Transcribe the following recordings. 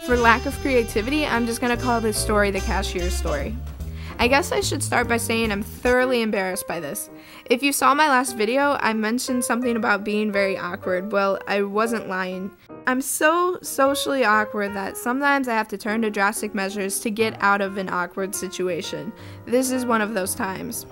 For lack of creativity, I'm just gonna call this story the Cashier Story. I guess I should start by saying I'm thoroughly embarrassed by this. If you saw my last video, I mentioned something about being very awkward. Well, I wasn't lying. I'm so socially awkward that sometimes I have to turn to drastic measures to get out of an awkward situation. This is one of those times.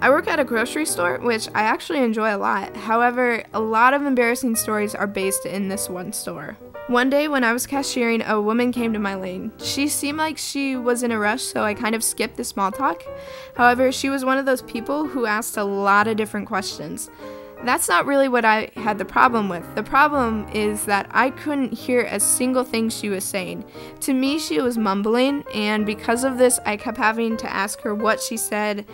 I work at a grocery store, which I actually enjoy a lot. However, a lot of embarrassing stories are based in this one store. One day when I was cashiering, a woman came to my lane. She seemed like she was in a rush, so I kind of skipped the small talk. However, she was one of those people who asked a lot of different questions. That's not really what I had the problem with. The problem is that I couldn't hear a single thing she was saying. To me, she was mumbling, and because of this, I kept having to ask her what she said,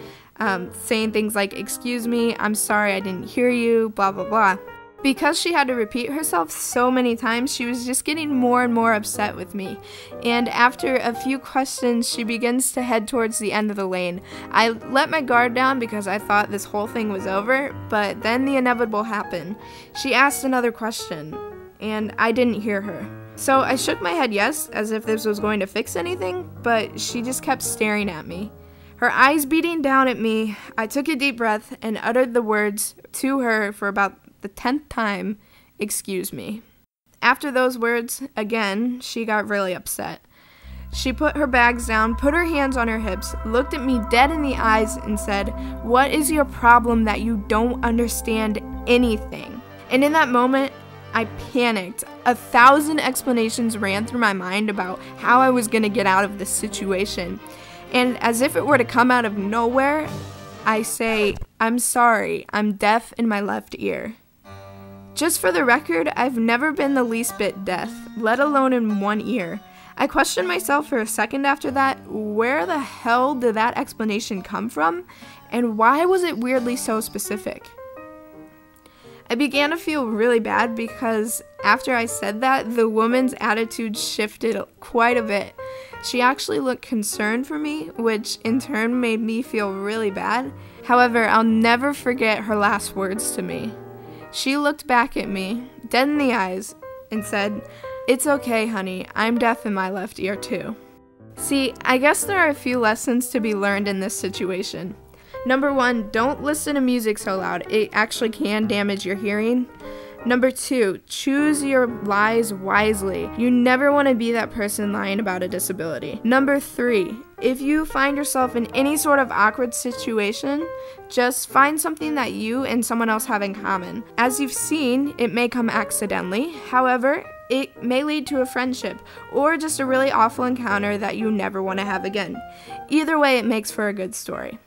saying things like, "Excuse me, I'm sorry, I didn't hear you, blah, blah, blah." Because she had to repeat herself so many times, she was just getting more and more upset with me. And after a few questions, she begins to head towards the end of the lane. I let my guard down because I thought this whole thing was over, but then the inevitable happened. She asked another question, and I didn't hear her. So I shook my head yes, as if this was going to fix anything, but she just kept staring at me. Her eyes beating down at me, I took a deep breath and uttered the words to her for about the 10th time, "Excuse me." After those words, again, she got really upset. She put her bags down, put her hands on her hips, looked at me dead in the eyes, and said, "What is your problem that you don't understand anything?" And in that moment, I panicked. 1,000 explanations ran through my mind about how I was going to get out of this situation. And as if it were to come out of nowhere, I say, "I'm sorry, I'm deaf in my left ear." Just for the record, I've never been the least bit deaf, let alone in one ear. I questioned myself for a second after that. Where the hell did that explanation come from? And why was it weirdly so specific? I began to feel really bad because after I said that, the woman's attitude shifted quite a bit. She actually looked concerned for me, which in turn made me feel really bad. However, I'll never forget her last words to me. She looked back at me, dead in the eyes, and said, "It's okay, honey, I'm deaf in my left ear too." See, I guess there are a few lessons to be learned in this situation. Number 1, don't listen to music so loud. It actually can damage your hearing. Number 2, choose your lies wisely. You never want to be that person lying about a disability. Number 3, if you find yourself in any sort of awkward situation, just find something that you and someone else have in common. As you've seen, it may come accidentally. However, it may lead to a friendship or just a really awful encounter that you never want to have again. Either way, it makes for a good story.